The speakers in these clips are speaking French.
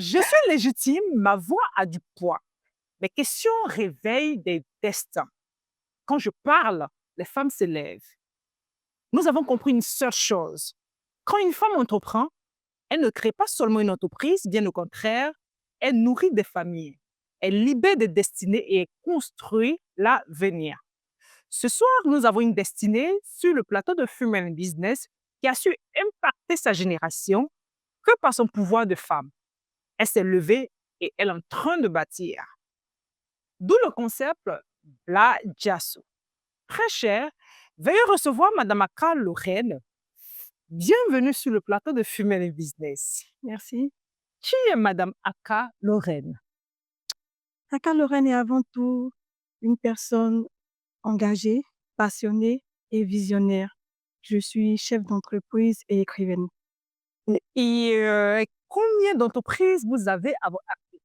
Je suis légitime, ma voix a du poids. Mes questions réveillent des destins. Quand je parle, les femmes s'élèvent. Nous avons compris une seule chose. Quand une femme entreprend, elle ne crée pas seulement une entreprise, bien au contraire, elle nourrit des familles. Elle libère des destinées et elle construit l'avenir. Ce soir, nous avons une destinée sur le plateau de Female Business qui a su impacter sa génération que par son pouvoir de femme. Elle s'est levée et elle est en train de bâtir. D'où le concept Bla Jasso. Très cher, veuillez recevoir Madame Aka Lorraine. Bienvenue sur le plateau de Female Business. Merci. Qui est Madame Aka Lorraine? Aka Lorraine est avant tout une personne engagée, passionnée et visionnaire. Je suis chef d'entreprise et écrivaine. Et combien d'entreprises vous avez à votre actif?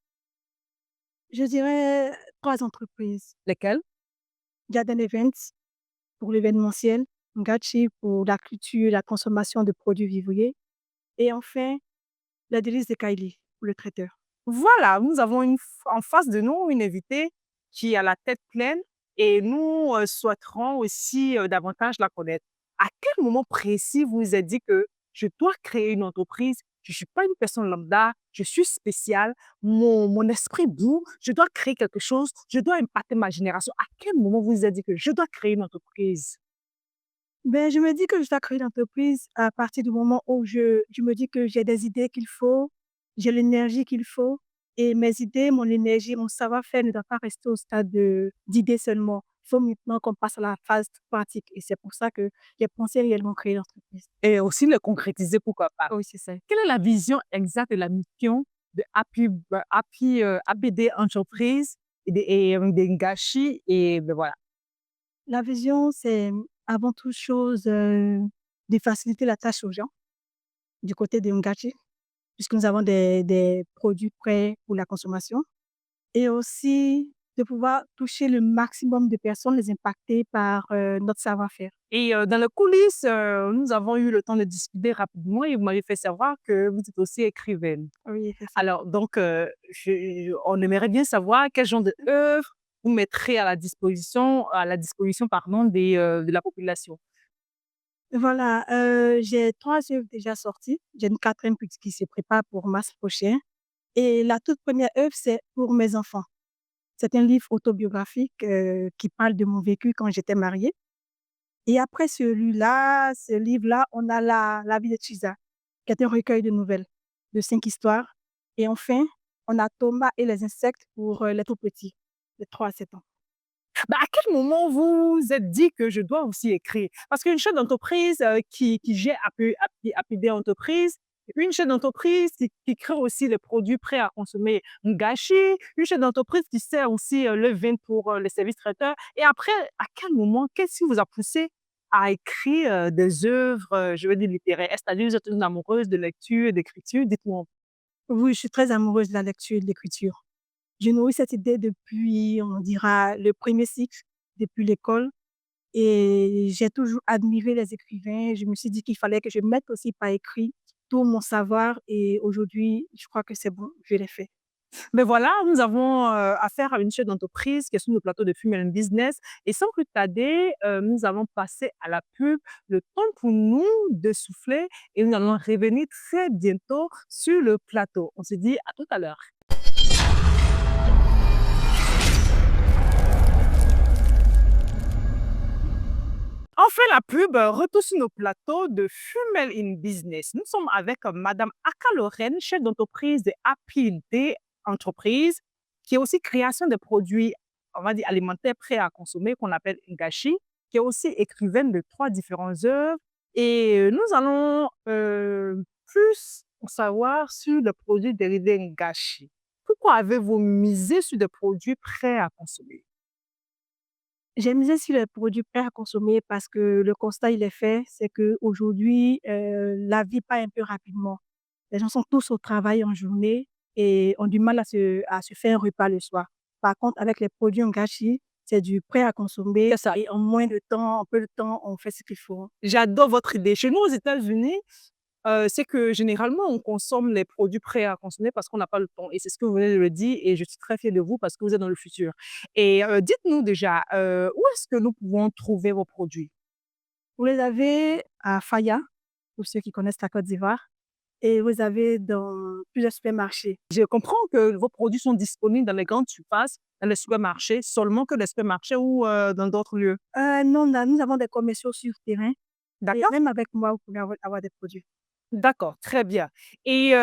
Je dirais 3 entreprises. Lesquelles? Garden Events pour l'événementiel, Ngachi pour la culture et la consommation de produits vivriers et enfin la délice de Kylie pour le traiteur. Voilà, nous avons en face de nous une invitée qui a la tête pleine et nous souhaiterons aussi davantage la connaître. À quel moment précis vous vous êtes dit que je dois créer une entreprise, je ne suis pas une personne lambda, je suis spéciale, mon esprit bout, je dois créer quelque chose, je dois impacter ma génération. À quel moment vous vous êtes dit que je dois créer une entreprise? Ben, je me dis que je dois créer une entreprise à partir du moment où je me dis que j'ai des idées qu'il faut, j'ai l'énergie qu'il faut et mes idées, mon énergie, mon savoir-faire ne doit pas rester au stade d'idées seulement. Il faut maintenant qu'on passe à la phase pratique et c'est pour ça que j'ai pensé réellement créer l'entreprise. Et aussi le concrétiser, pourquoi pas. Oui, c'est ça. Quelle est la vision exacte de la mission de APD Entreprise de Ngashi et ben voilà. La vision, c'est avant toute chose, de faciliter la tâche aux gens du côté de Ngachi, puisque nous avons des produits prêts pour la consommation. Et aussi de pouvoir toucher le maximum de personnes, les impacter par, notre savoir-faire. Et dans les coulisses, nous avons eu le temps de discuter rapidement et vous m'avez fait savoir que vous êtes aussi écrivaine. Oui, effectivement. Alors donc, on aimerait bien savoir quel genre d'œuvre vous mettrez à la disposition pardon de la population. Voilà, j'ai 3 œuvres déjà sorties. J'ai une 4e qui se prépare pour mars prochain et la toute première œuvre, c'est pour mes enfants. C'est un livre autobiographique, qui parle de mon vécu quand j'étais mariée et après ce livre-là, on a la vie de Chiza, qui est un recueil de nouvelles de 5 histoires et enfin, on a Thomas et les insectes pour, les tout petits, de 3 à 7 ans. Bah, à quel moment vous vous êtes dit que je dois aussi écrire? Parce qu'une chef d'entreprise, qui gère APD Entreprise, une chef d'entreprise qui crée aussi les produits prêts à consommer gâchis, une chef d'entreprise qui sert aussi, le vin pour, les services traiteurs et après, à quel moment, qu'est-ce qui vous a poussé à écrire, des œuvres, je veux dire littéraires? C'est-à-dire vous êtes une amoureuse de lecture et d'écriture? Dites-moi. Oui, je suis très amoureuse de la lecture et de l'écriture. Je nourris cette idée depuis, on dira, le premier cycle, depuis l'école et j'ai toujours admiré les écrivains. Je me suis dit qu'il fallait que je mette aussi par écrit tout mon savoir et aujourd'hui, je crois que c'est bon, je l'ai fait. Mais voilà, nous avons, affaire à une chef d'entreprise qui est sur le plateau de Female Business et sans plus tarder, nous allons passer à la pub. Le temps pour nous de souffler et nous allons revenir très bientôt sur le plateau. On se dit à tout à l'heure. On fait la pub, retour sur nos plateaux de Female in Business. Nous sommes avec Madame Aka Lorraine, chef d'entreprise de APD Entreprise, qui est aussi création de produits, on va dire alimentaires prêts à consommer, qu'on appelle Ngashi, qui est aussi écrivaine de 3 différentes œuvres. Et nous allons plus en savoir sur le produit dérivé Ngashi. Pourquoi avez-vous misé sur des produits prêts à consommer? J'ai misé sur les produits prêts à consommer parce que le constat, il est fait, c'est qu'aujourd'hui, la vie passe un peu rapidement. Les gens sont tous au travail en journée et ont du mal à se faire un repas le soir. Par contre, avec les produits Ongashi, c'est du prêt à consommer C'est ça. et en moins de temps, en peu de temps, on fait ce qu'il faut. J'adore votre idée. Chez nous, aux États-Unis, c'est que généralement, on consomme les produits prêts à consommer parce qu'on n'a pas le temps et c'est ce que vous venez de le dire et je suis très fière de vous parce que vous êtes dans le futur et dites-nous déjà, où est-ce que nous pouvons trouver vos produits? Vous les avez à Faya, pour ceux qui connaissent la Côte d'Ivoire, et vous avez dans plusieurs supermarchés. Je comprends que vos produits sont disponibles dans les grandes surfaces, dans les supermarchés, seulement que les supermarchés ou dans d'autres lieux? Non, nous avons des commerciaux sur terrain et D'accord? même avec moi, vous pouvez avoir des produits. D'accord, très bien et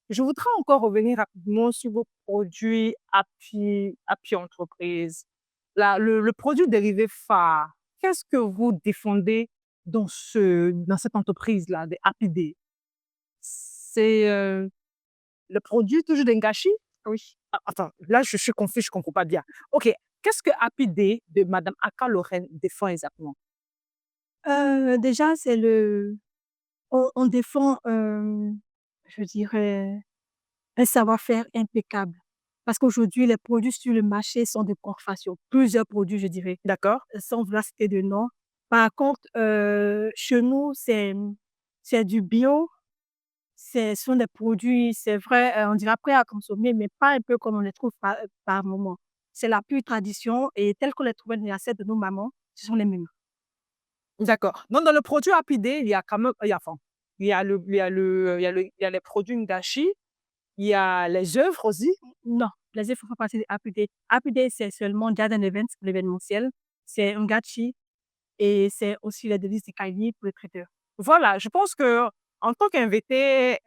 je voudrais encore revenir rapidement sur vos produits Happy Entreprise. Là, le produit dérivé phare, qu'est-ce que vous défendez dans cette entreprise-là, des Happy Day? C'est, le produit toujours d'Engachi? Oui. Attends, là, je suis confuse, je ne comprends pas bien. OK, qu'est-ce que Happy Day de madame Aka Lorraine défend exactement? Déjà, c'est le on défend, je dirais, un savoir-faire impeccable. Parce qu'aujourd'hui, les produits sur le marché sont de contrefaçon. Plusieurs produits, je dirais, D'accord? sans vouloir citer de nom. Par contre, chez nous, c'est du bio, ce sont des produits, c'est vrai, on dirait prêts à consommer, mais pas un peu comme on les trouve par moment. C'est la pure tradition et telles qu'on les trouvait dans l'assiette de nos mamans, ce sont les mêmes. D'accord. Donc dans le produit Happy Day, il y a quand même il y a enfin, il y a les produits Ngashi, il y a les œuvres aussi. Non, les œufs font partie de Happy Day. Happy Day, c'est seulement Garden Event, l'événementiel. C'est un gâchis et c'est aussi les délices de Kylie pour les traiteurs. Voilà, je pense qu'en tant qu'invitée,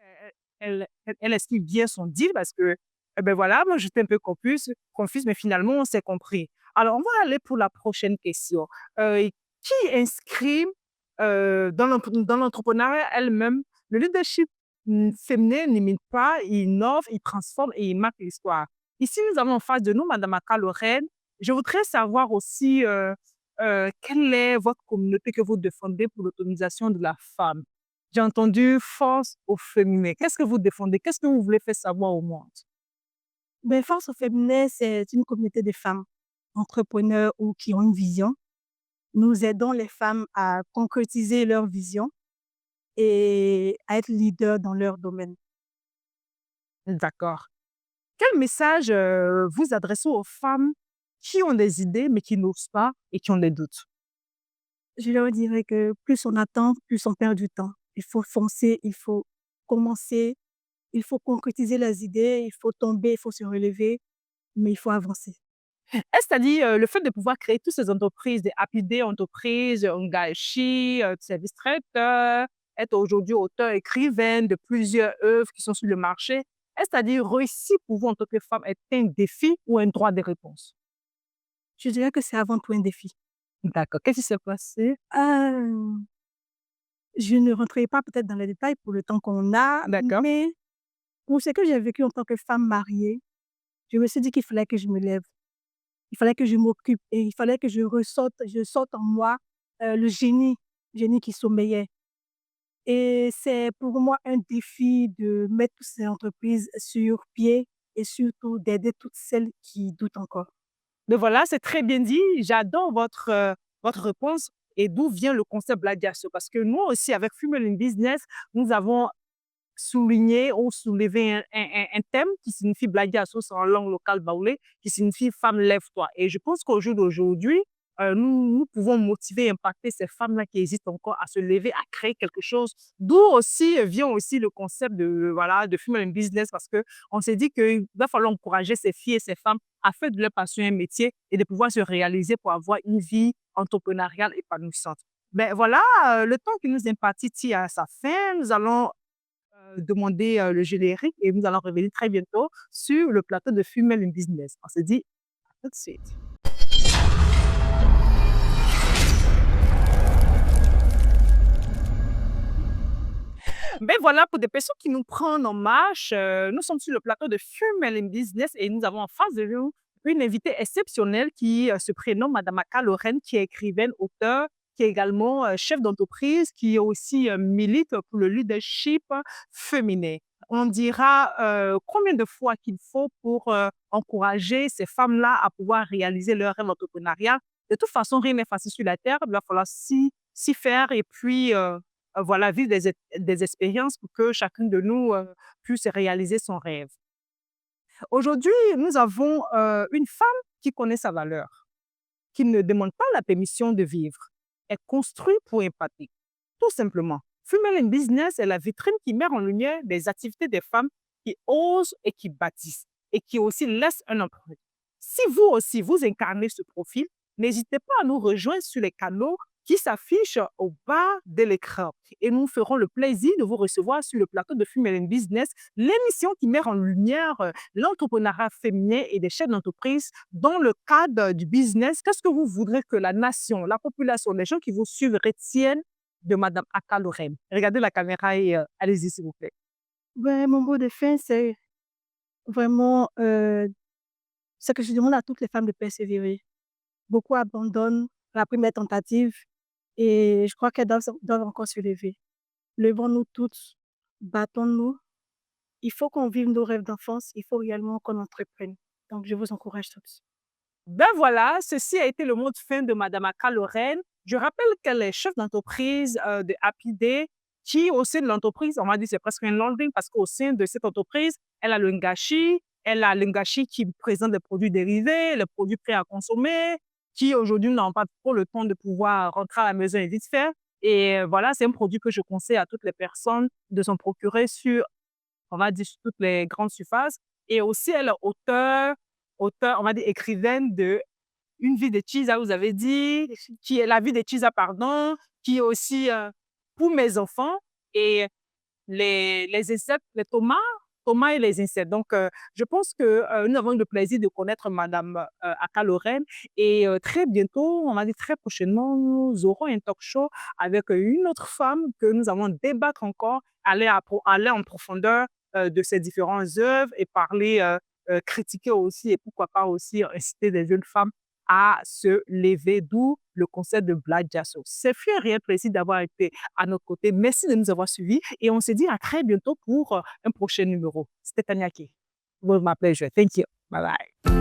elle explique bien son deal parce que, eh beh, voilà, moi j'étais un peu confuse, mais finalement on s'est compris. Alors on va aller pour la prochaine question. Qui inscrit, dans l'entrepreneuriat elle-même le leadership, féminin n'imite pas, il innove, il transforme et il marque l'histoire. Ici, nous avons en face de nous madame Aka Lorraine. Je voudrais savoir aussi, quelle est votre communauté que vous défendez pour l'autonomisation de la femme? J'ai entendu force au féminin. Qu'est-ce que vous défendez? Qu'est-ce que vous voulez faire savoir au monde? Ben, Force au féminin, c'est une communauté de femmes entrepreneurs ou qui ont une vision. Nous aidons les femmes à concrétiser leur vision et à être leaders dans leur domaine. D'accord. Quel message, vous adressez aux femmes qui ont des idées, mais qui n'osent pas et qui ont des doutes? Je leur dirais que plus on attend, plus on perd du temps. Il faut foncer, il faut commencer, il faut concrétiser les idées, il faut tomber, il faut se relever, mais il faut avancer. Est-ce c'est-à-dire, le fait de pouvoir créer toutes ces entreprises, des Happy Day entreprises, Ngashi, service traiteur, être aujourd'hui auteur, écrivaine de plusieurs œuvres qui sont sur le marché. Est-ce c'est-à-dire réussir pour vous en tant que femme est un défi ou un droit de réponse? Je dirais que c'est avant tout un défi. D'accord. Qu'est-ce qui s'est passé? Heu, je ne rentrerai pas peut-être dans les détails pour le temps qu'on a, D'accord. mais pour ce que j'ai vécu en tant que femme mariée, je me suis dit qu'il fallait que je me lève. Il fallait que je m'occupe et il fallait que je sorte en moi, le génie qui sommeillait et c'est pour moi un défi de mettre toutes ces entreprises sur pied et surtout d'aider toutes celles qui doutent encore. Mais voilà, c'est très bien dit. J'adore votre réponse et d'où vient le concept Bladiaso parce que nous aussi avec Female in Business, nous avons souligné ou soulevé un thème qui signifie Bladiaso, c'est en langue locale baoulé, qui signifie femme lève-toi et je pense qu'au jour d'aujourd'hui, nous pouvons motiver et impacter ces femmes-là qui hésitent encore à se lever, à créer quelque chose. D'où aussi vient aussi le concept de voilà, de Female in Business parce qu'on s'est dit qu'il va falloir encourager ces filles et ces femmes à faire de leur passion un métier et de pouvoir se réaliser pour avoir une vie entrepreneuriale épanouissante. Ben voilà, le temps qui nous est imparti tire à sa fin. Nous allons demander le générique et nous allons revenir très bientôt sur le plateau de Female in Business. On se dit à tout de suite. Ben voilà, pour des personnes qui nous prennent en marche, nous sommes sur le plateau de Female in Business et nous avons en face de nous une invitée exceptionnelle qui se prénomme Madame Aka Lorraine, qui est écrivaine, auteure, qui est également chef d'entreprise, qui aussi milite pour le leadership féminin. On dira combien de fois qu'il faut pour encourager ces femmes-là à pouvoir réaliser leur rêve entrepreneurial. De toute façon, rien n'est facile sur la terre. Il va falloir s'y faire et puis voilà, vivre des expériences pour que chacun de nous puisse réaliser son rêve. Aujourd'hui, nous avons une femme qui connaît sa valeur, qui ne demande pas la permission de vivre. Elle construit pour impacter. Tout simplement. Female in Business est la vitrine qui met en lumière des activités des femmes qui osent et qui bâtissent et qui aussi laissent un empreinte. Si vous aussi, vous incarnez ce profil, n'hésitez pas à nous rejoindre sur les canaux qui s'affichent au bas de l'écran. Et nous ferons le plaisir de vous recevoir sur le plateau de Female in Business, l'émission qui met en lumière l'entrepreneuriat féminin et des chefs d'entreprise dans le cadre du business. Qu'est-ce que vous voudrez que la nation, la population, les gens qui vous suivent retiennent de Madame Aka Lorraine? Regardez la caméra et allez-y, s'il vous plaît. Ben, mon mot de fin, c'est vraiment ce que je demande à toutes les femmes de persévérer. Beaucoup abandonnent la première tentative et je crois qu'elles doivent encore se lever. Levons-nous toutes, battons-nous. Il faut qu'on vive nos rêves d'enfance, il faut réellement qu'on entreprenne. Donc, je vous encourage tous. Ben voilà, ceci a été le mot de fin de Madame Aka Lorraine. Je rappelle qu'elle est chef d'entreprise de Happy Day, qui au sein de l'entreprise, on va dire c'est presque un landing parce qu'au sein de cette entreprise, elle a le Ngashi qui présente des produits dérivés, les produits prêts à consommer, qui aujourd'hui n'ont pas trop le temps de pouvoir rentrer à la maison et vite faire. Et voilà, c'est un produit que je conseille à toutes les personnes de s'en procurer sur, on va dire, sur toutes les grandes surfaces. Et aussi, elle est auteur, on va dire écrivaine de Une vie de Chisa, vous avez dit, qui est La vie de Chisa, pardon, qui est aussi Pour mes enfants et les insectes, les Thomas et les insectes. Donc, je pense que nous avons eu le plaisir de connaître Madame Aka Lorraine et très bientôt, on va dire très prochainement, nous aurons un talk show avec une autre femme que nous allons débattre encore, aller en profondeur de ces différentes œuvres et parler, critiquer aussi et pourquoi pas aussi inciter des jeunes femmes à se lever, d'où le concept de Black Jasso. C'est fut un réel plaisir d'avoir été à notre côté. Merci de nous avoir suivis et on se dit à très bientôt pour un prochain numéro. C'était Tania K. With my pleasure. Thank you. Bye bye.